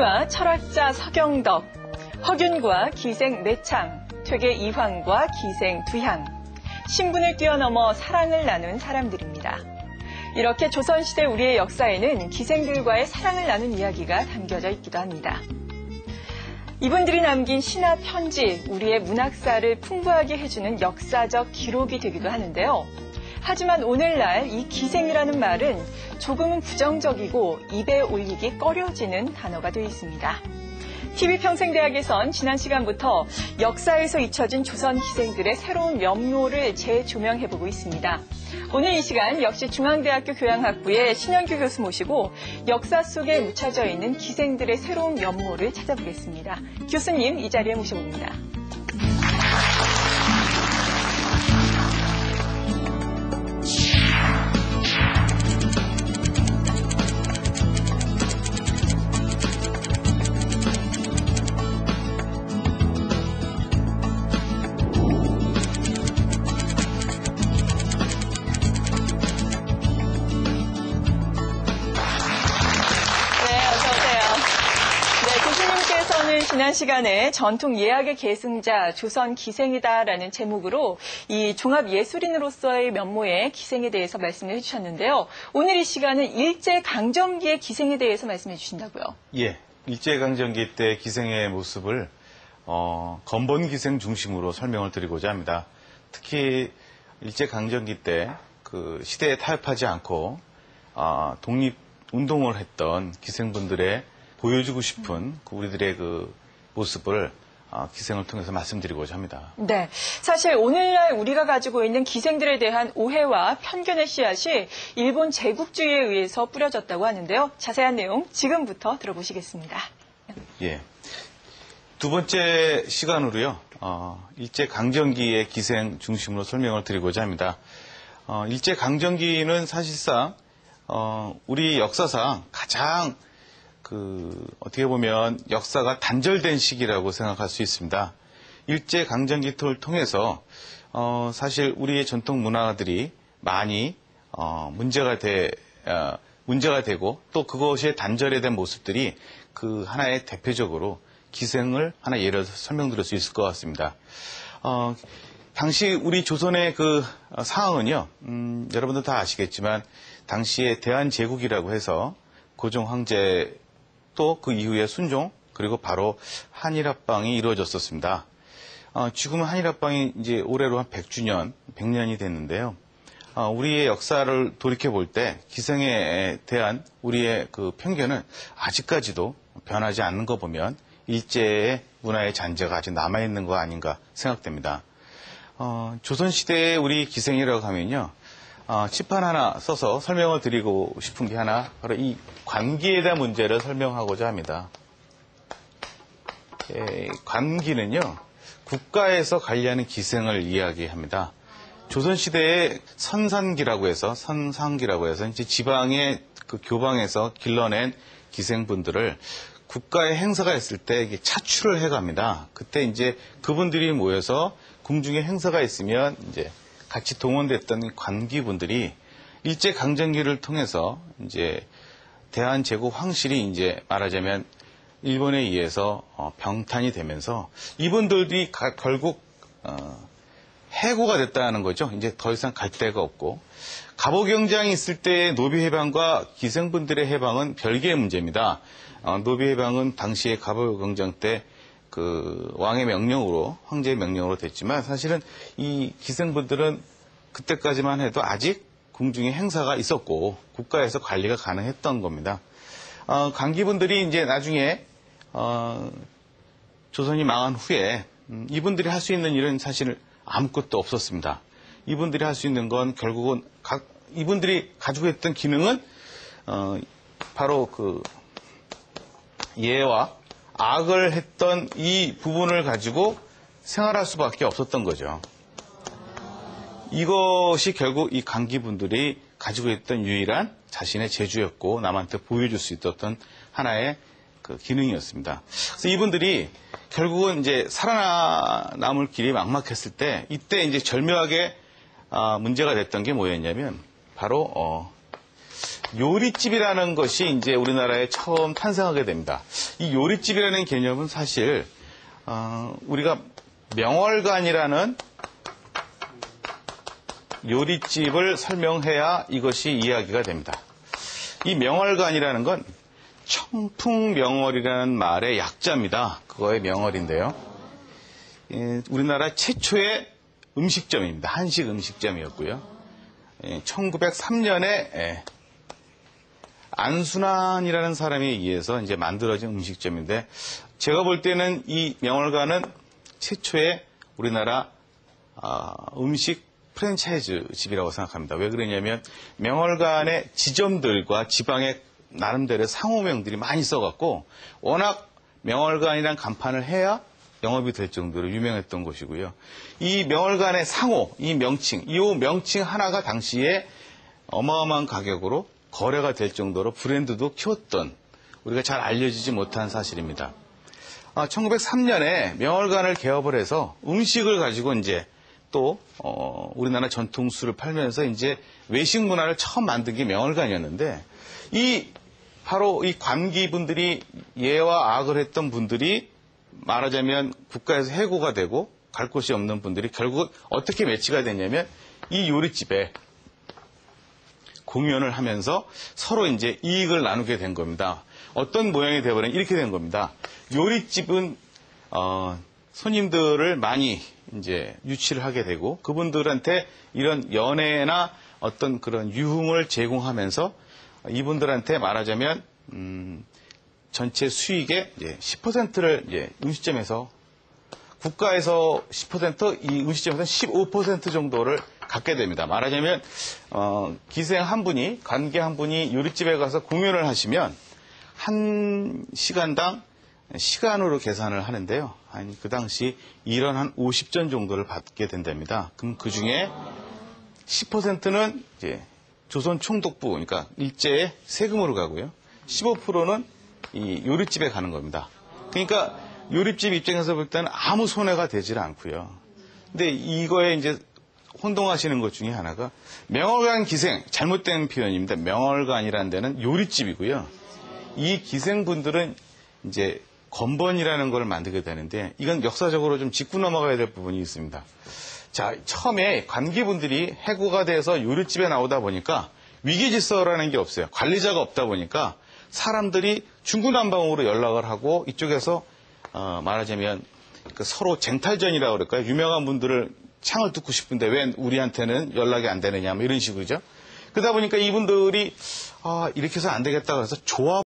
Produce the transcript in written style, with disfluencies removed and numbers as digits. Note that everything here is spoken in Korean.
신과 철학자 서경덕, 허균과 기생 매창, 퇴계 이황과 기생 두향, 신분을 뛰어넘어 사랑을 나눈 사람들입니다. 이렇게 조선시대 우리의 역사에는 기생들과의 사랑을 나눈 이야기가 담겨져 있기도 합니다. 이분들이 남긴 시나 편지, 우리의 문학사를 풍부하게 해주는 역사적 기록이 되기도 하는데요. 하지만 오늘날 이 기생이라는 말은 조금은 부정적이고 입에 올리기 꺼려지는 단어가 되어 있습니다. TV평생대학에선 지난 시간부터 역사에서 잊혀진 조선 기생들의 새로운 면모를 재조명해보고 있습니다. 오늘 이 시간 역시 중앙대학교 교양학부의 신현규 교수 모시고 역사 속에 묻혀져 있는 기생들의 새로운 면모를 찾아보겠습니다. 교수님, 이 자리에 모셔봅니다. 지난 시간에 전통 예학의 계승자 조선 기생이다라는 제목으로 이 종합 예술인으로서의 면모의 기생에 대해서 말씀을 해주셨는데요. 오늘 이 시간은 일제강점기의 기생에 대해서 말씀해 주신다고요? 예, 일제강점기 때 기생의 모습을 건본기생 중심으로 설명을 드리고자 합니다. 특히 일제강점기 때 그 시대에 타협하지 않고 독립운동을 했던 기생분들의 보여주고 싶은 우리들의 그 모습을 기생을 통해서 말씀드리고자 합니다. 네, 사실 오늘날 우리가 가지고 있는 기생들에 대한 오해와 편견의 씨앗이 일본 제국주의에 의해서 뿌려졌다고 하는데요. 자세한 내용 지금부터 들어보시겠습니다. 예, 두 번째 시간으로요. 일제강점기의 기생 중심으로 설명을 드리고자 합니다. 일제강점기는 사실상 우리 역사상 가장 어떻게 보면 역사가 단절된 시기라고 생각할 수 있습니다. 일제강점기를 통해서, 사실 우리의 전통 문화들이 많이, 문제가 되고 또 그것이 단절이 된 모습들이 그 하나의 대표적으로 기생을 하나 예를 들어서 설명드릴 수 있을 것 같습니다. 당시 우리 조선의 그 상황은요, 여러분들 다 아시겠지만, 당시에 대한제국이라고 해서 고종 황제 또 그 이후에 순종, 그리고 바로 한일합방이 이루어졌었습니다. 지금은 한일합방이 이제 올해로 한 100주년, 100년이 됐는데요. 우리의 역사를 돌이켜볼 때 기생에 대한 우리의 그 편견은 아직까지도 변하지 않는 거 보면 일제의 문화의 잔재가 아직 남아있는 거 아닌가 생각됩니다. 조선시대의 우리 기생이라고 하면요. 칠판 하나 써서 설명을 드리고 싶은 게 하나, 바로 이 관기에 대한 문제를 설명하고자 합니다. 관기는요, 국가에서 관리하는 기생을 이야기합니다. 조선시대의 선상기라고 해서 이제 지방의 그 교방에서 길러낸 기생분들을 국가의 행사가 있을 때 이게 차출을 해갑니다. 그때 이제 그분들이 모여서 궁중에 행사가 있으면 이제 같이 동원됐던 관기분들이 일제강점기를 통해서 이제 대한제국 황실이 이제 말하자면 일본에 의해서 병탄이 되면서 이분들이 결국 해고가 됐다는 거죠. 이제 더 이상 갈 데가 없고, 갑오경장이 있을 때의 노비해방과 기생분들의 해방은 별개의 문제입니다. 노비해방은 당시에 갑오경장 때 그 왕의 명령으로, 황제의 명령으로 됐지만, 사실은 이 기생분들은 그때까지만 해도 아직 궁중에 행사가 있었고 국가에서 관리가 가능했던 겁니다. 관기분들이 이제 나중에 조선이 망한 후에 이분들이 할 수 있는 일은 사실 아무것도 없었습니다. 이분들이 할 수 있는 건 결국은 이분들이 가지고 있던 기능은 바로 그 예와 악을 했던 이 부분을 가지고 생활할 수밖에 없었던 거죠. 이것이 결국 이 관기분들이 가지고 있던 유일한 자신의 재주였고 남한테 보여줄 수 있었던 하나의 그 기능이었습니다. 그래서 이분들이 결국은 이제 살아남을 길이 막막했을 때 이때 이제 절묘하게 문제가 됐던 게 뭐였냐면 바로 요리집이라는 것이 이제 우리나라에 처음 탄생하게 됩니다. 이 요리집이라는 개념은 사실 우리가 명월간이라는 요리집을 설명해야 이것이 이야기가 됩니다. 이 명월간이라는 건 청풍명월이라는 말의 약자입니다. 그거의 명월인데요. 우리나라 최초의 음식점입니다. 한식 음식점이었고요. 1903년에 안순환이라는 사람에 의해서 이제 만들어진 음식점인데, 제가 볼 때는 이 명월간은 최초의 우리나라 음식 프랜차이즈 집이라고 생각합니다. 왜 그러냐면 명월간의 지점들과 지방의 나름대로 상호명들이 많이 써갖고 워낙 명월간이란 간판을 해야 영업이 될 정도로 유명했던 곳이고요. 이 명월간의 상호, 이 명칭 하나가 당시에 어마어마한 가격으로 거래가 될 정도로 브랜드도 키웠던, 우리가 잘 알려지지 못한 사실입니다. 1903년에 명월간을 개업을 해서 음식을 가지고 이제 또 우리나라 전통술을 팔면서 이제 외식 문화를 처음 만든 게 명월간이었는데, 바로 이 관기분들이 예와 악을 했던 분들이 말하자면 국가에서 해고가 되고 갈 곳이 없는 분들이 결국 어떻게 매치가 됐냐면 이 요리집에 공연을 하면서 서로 이제 이익을 나누게 된 겁니다. 어떤 모양이 되어버리면 이렇게 된 겁니다. 요리집은 손님들을 많이 이제 유치를 하게 되고 그분들한테 이런 연애나 어떤 그런 유흥을 제공하면서 이분들한테 말하자면 전체 수익의 이제 10%를 이제 음식점에서, 국가에서 10%, 이 음식점에서 15% 정도를 갖게 됩니다. 말하자면 기생 한 분이, 관계 한 분이 요리집에 가서 공연을 하시면 한 시간당 시간으로 계산을 하는데요. 그 당시 일원 한 50전 정도를 받게 된답니다. 그럼 그 중에 10%는 이제 조선 총독부, 그러니까 일제의 세금으로 가고요. 15%는 이 요리집에 가는 겁니다. 그러니까 요리집 입장에서 볼 때는 아무 손해가 되질 않고요. 근데 이거에 이제 혼동하시는 것 중에 하나가 명월간 기생, 잘못된 표현입니다. 명월간이라는 데는 요리집이고요. 이 기생분들은 이제 건번이라는 걸 만들게 되는데, 이건 역사적으로 좀 짚고 넘어가야 될 부분이 있습니다. 자, 처음에 관기분들이 해고가 돼서 요리집에 나오다 보니까 위기질서라는 게 없어요. 관리자가 없다 보니까 사람들이 중구난방으로 연락을 하고 이쪽에서 말하자면 서로 쟁탈전이라고 그럴까요? 유명한 분들을 창을 뚫고 싶은데 왜 우리한테는 연락이 안 되느냐, 뭐 이런 식으로죠. 그러다 보니까 이분들이 이렇게 해서 안 되겠다 그래서 조합